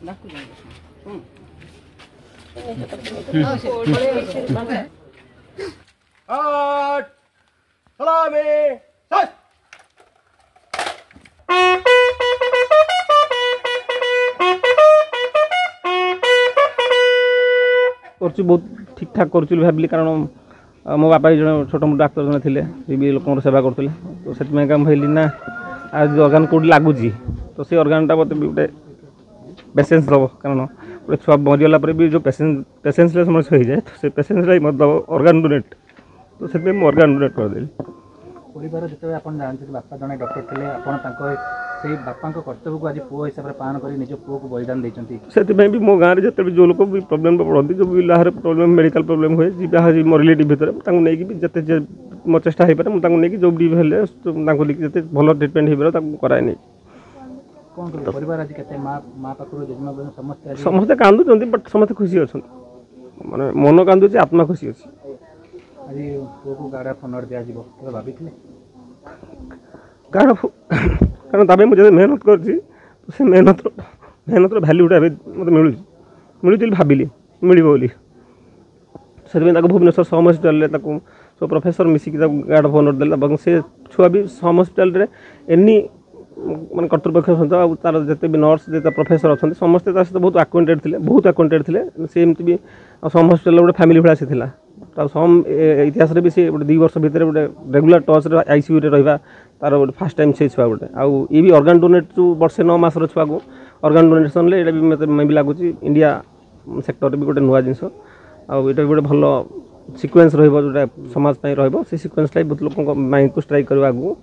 बहुत ठीक ठाक कर भाविली कारण मो बापा भी जो छोट मोट डाक्तर जन थे भी लोक सेवा करते तो से भाविली ना आज अर्गान कौट लगुच तो से अर्गानटा मत गोटे पेसेंस दब कारण गोटे छुआ मरीगला भी जो पेसेंसलेस मनुष्य हो जाए तो से पेसेंसटा मत दब अर्गान डोनेट तो से अर्गान डोनेट करदेली परिवार जिते आप जानते बापा जड़े डॉक्टर थे आपई बापा कर्तव्य को आज पुओ हिसाब से पालन कर निज पुओ को बलिदान देते से भी मो गाँव में जिते जो लोग भी प्रोब्लेम पड़ती जो भी बाहर प्रोब्लेम मेडिकल प्रोब्लेम हुए जी मो रिलेटिव भितर नहीं जिते मो चेष्टा हो पाए मुझे जो भी हेल्ले जिते भल ट्रिटमेंट हो पारे कराए नहीं समस्ते कांदुं बट समस्ते खुशी अच्छा माने मन कांदुचे आत्मा खुशी अच्छी गाड़ा कारण तब मुझे मेहनत कर मेहनत भैल्यूटा मत मिलूँ भाविली मिली से भुवनेश्वर सम हस्पिटाल सब प्रोफेसर मिसिक गार्ड ऑफ ऑनर देला से छुआ भी सम हस्पिटाल एनी मान कर्तृपक्ष तार जिते भी नर्स जिते प्रोफेसर अच्छा समस्ते सहित बहुत आक्वेंटेड थे सी एमती भी सम हस्पिटाल गोटे फैमिली भाया सी सम इतिहास भी सी गोटे 2 वर्ष भितर गोटे रेगुलर टच आईसीयू रहा तार गोटे फास्ट टाइम से छुआ गोटे आउ ये भी अर्गान डोनेट जो वर्षे 9 मासर छुआ को अर्गान डोनेसन ये भी मतलब भी लगुच इंडिया सेक्टर भी गोटे नुआ जिनस आउ ये गोटे भल सिक्वेन्स रोटा समाज से सिक्वेन्स बहुत लोक माइंड को स्ट्राइक करवा आगू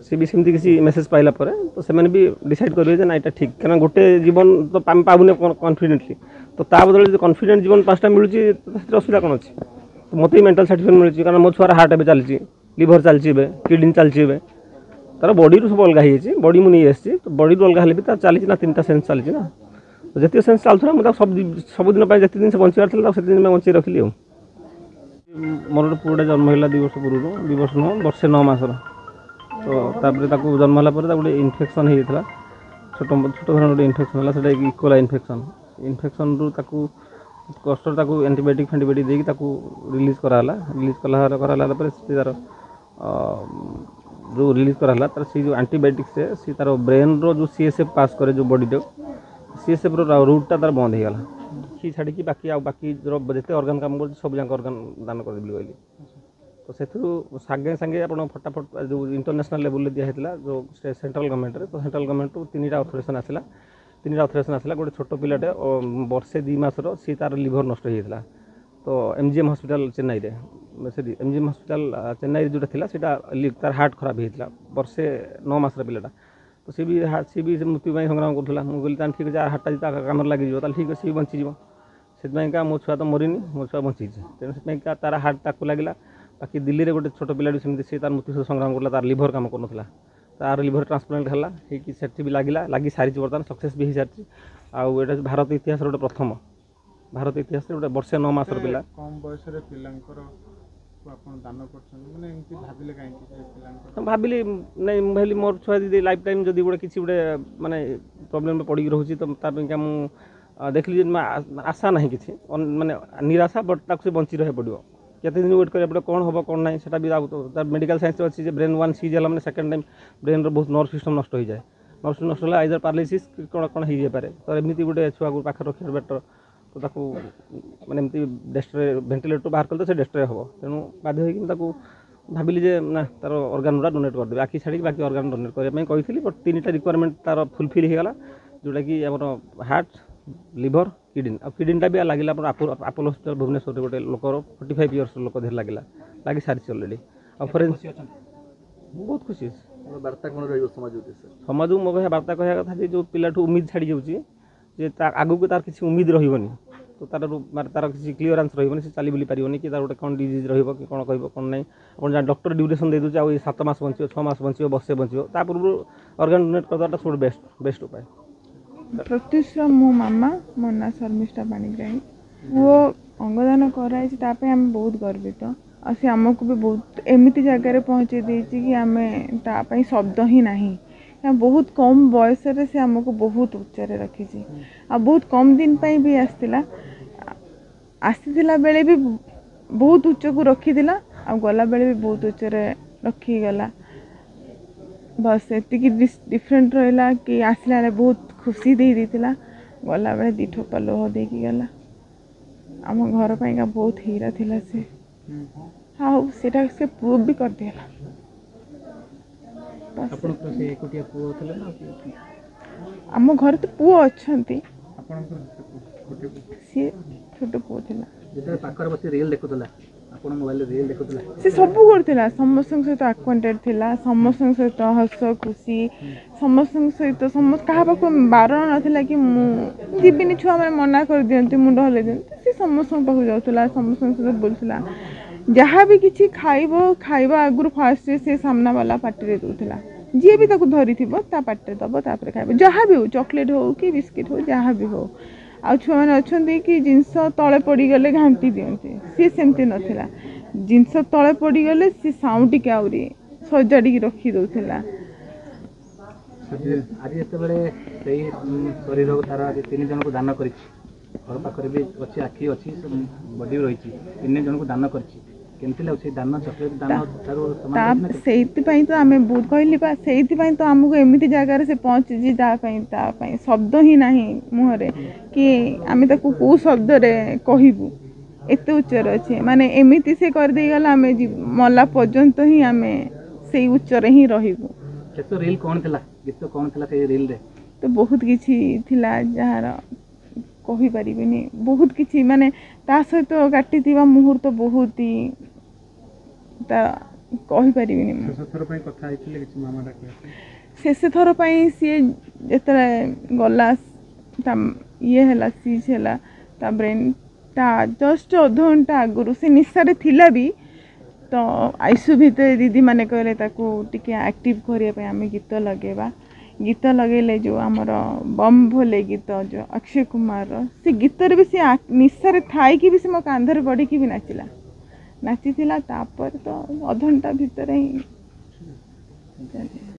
सी भी सेमती किसी मेसेज पाइला पर तो से भी डिसाइड करेंगे ना यहाँ ठीक क्या गोटे जीवन तो पाऊने कन्फिडेंटली तो ता बदले जो कन्फिडेंट जीवन 5टा मिलूँ तो असुविधा कौन अच्छी तो मत मेंटल साटिस्फैक्शन मिलूँ कारण मो छुआर हार्ट एवं चलती लिभर चलती किडनी चलती तार बॉडी रू सब अलग हो बॉडी मुझे आसी तो बॉडी रू अलग भी चली ना 3टा सेन्स चली ना तो जितने सेन्स चलता मुझे सबुदिन जिते दिन से बचार था से दिन बचाई रखी मोर गोटे पुआटा जन्म है 2 वर्ष पूर्व 2 वर्ष नुह वर्षे 9 मासर तो तापर जन्म है गोटे इनफेक्शन होता छोट छोट घर गोटे इनफेक्शन है इकोला इनफेक्शन रू कष्ट एंटीबायोटिक फैंटीबायोटिक देकी रिलीज कराला तार जो रिलीज कराला तार से जो एंटीबायोटिक से सी तार ब्रेन रो जो सीएसएफ पास करे जो बॉडी जो सीएसएफ रो रूटटा तार बंद हो गला सी छाड़ी बाकी जो जिते अर्गान काम कर सब जाक अर्गान दान कर कहली तो से सागे सागे आप फटाफट जो इंटरनेशनल लेवल दिखाई जो सेंट्रल गवर्नमेंट तो सेंट्रल गवर्नमेंट 3टा ऑथराइजेशन आसला 3टा ऑथराइजेशन आसला गोटे छोट पिलाटे वर्षे 2 मासर सी तार लिभर नष्ट होता तो एमजीएम हॉस्पिटल चेन्नई से एमजीएम हॉस्पिटल चेन्नई जोटा थिला सेटा तार हार्ट खराब होता वर्षे 9 मासर पिलाटा तो सी भी मृत्यु संग्राम करूला मुझे कहली ठीक है हार्टा जी काम लगे ठीक अच्छे बंचीज से मो छुआ तो मरीनी मो छुआ बंची तेणु से तार हार्ट ताक लगे बाकी दिल्ली में गोटे छोट पिलाटी सेमती तार मृत्यु संग्राम करला तार लिभर काम कर तार लिभर ट्रांसप्लांट है से भी लगी सारी बर्तमान सक्सेस भी हो सारी आउ ये भारत इतिहास गोटे प्रथम भारत इतिहास गोटे वर्षे 9 मासर पिला कम बयस भाविली नहीं भाई मोर छुआ दीदी लाइफ टाइम जब गोटे किसी गोटे माने प्रोब्लेम पड़ी रोचे तो मुझे देखली आशा ना कि माने निराशा बट से बंची रहे पड़ो केते दिन वेट करें कौन हम कौन ना से भी मेडिकल साइंस अच्छी ब्रेन 1 सीज है मैंने सेकेंड टाइम ब्रेन बहुत नर्व सिस्टम नष्ट हो जाए नर्व सिस्टम नष्ट है आइदर पारालिसिस कौन कौन हो पारे तो एमती गोटे छुआ को पाखे रखा बेटर तो मैंने एमती डेस्ट्रे वेंटिलेटर बाहर कले तो डेस्ट्रे हम तेणु बाध्य हो भाविली जे ना तार अर्गान गुड़ा डोनेट करदे आखि छाड़ी बाकी अर्गान डोनेट करने कही बट 3टा रिक्वायरमेंट तार फुलफिल होगा जोटा कि आम हार्ट लिभर किडनी आ किडनीटा भी लगे आपोलो हॉस्पिटल भुवनेश्वर गोटे लोकर 45 इयर्स लोक धीरे लगे सारी अलरेडी आ फरेन्सिक बहुत खुशी वार्ता कौन रही समाज को मो वार्ता कह कथा जो पिलाठू उम्मीद छाड़ी जाऊँगी आगू को तार किसी उम्मीद रही तो तार किसी क्लीयरान्स रही से चली बुली पारे कि तार गोटे कौन डिजीज रही कौन कह कौन ना आप डॉक्टर ड्यूरेसन दे दूसरे आ 7 मास बंचो 6 मास बंचो वर्षे बंचो पूर्व अर्गान डोनेट करवाटा सब बेस्ट उपाय प्रत्युष मो मामा मो ना शर्मिष्ठा पाणिग्राही वो अंगदान कराई आम बहुत गर्वित आ सी आमको भी बहुत एमती जगार पहुँचे देती कि आम तापाई शब्द ही ना बहुत कम बयस से आमको बहुत उच्चारे रखी आ बहुत कम दिन पर भी आसीला बेले भी बहुत उच्च को रखी आ गला बेले भी बहुत उच्च रखी गला बस एति डिफरेंट रहा कि आसला बेले बहुत खुशी दे देला गला बेले दी ठोपा लोह दे गला आम घर पाइका बहुत हीरा थिला से हाँ सेटा से प्रूव भी कर दिया आम घर तो पुओ अच्छा सी छोट पुओ से सब करथिला समस्त सहित आक्वांटेड थिला समस्त सहित हस खुशी समस्त सहित समस्त क्या बारण नाला कि मुझे छुआ मैंने मना कर दियंती मुंड हल्ले दियंती से समस्त पाक जाऊला समस्त सहित बोलूला जहाँ भी किसी खाइबा आगुरी फास्ट से सामना वाला पार्टी दूसरा जी भी धरी ता पार्टी दब तापर खाइब जहाँ भी हो चॉकलेट हो कि बिस्किट हो जहाँ भी हो आ छुआ मैंने अच्छा कि जिनस तले पड़गले घाटी दिखती सी सेमती नाला जिनस तले पड़गले सी साउंड के आहरी सजाड़ी रखी दूसरा आज जिते शरीर तार तीन जन को दान कर घर पाखे भी अच्छी आखि अच्छी बॉडी रही तीन जन को दान कर दान चॉकलेट दान तो आम बहुत कहली तो आमको एमती जगार से पहुँची तापाई शब्द ही ना मुहरे कि आम कौ शब्द कहबू एत उच्चर अच्छे माने एमती से करदे गला आम मला पर्यंत ही आम से उच्चर ही रहबू रील कौन थिला गीत कौन थिला से रील रे तो बहुत किछि थिला जार कहि परिबेनी बहुत किछि माने ता सहित काटी मुहूर्त बहुत ही ता कहि परिबेनी शेष थर पर सी जिते गला ये है सीज है ता ब्रेन ता जस्ट अध घंटा आगु से निशारे थिला भी तो आईसीयू भितर दीदी माने कहले ताकू टिके एक्टिव करने आम गीत लगेले जो आमर बम भोले गीत जो अक्षय कुमार से गीत भी सी निशारे थाई कि भी से मो कांधर पड़ी भी नाचिला तापर तो अध घंटा भितर ही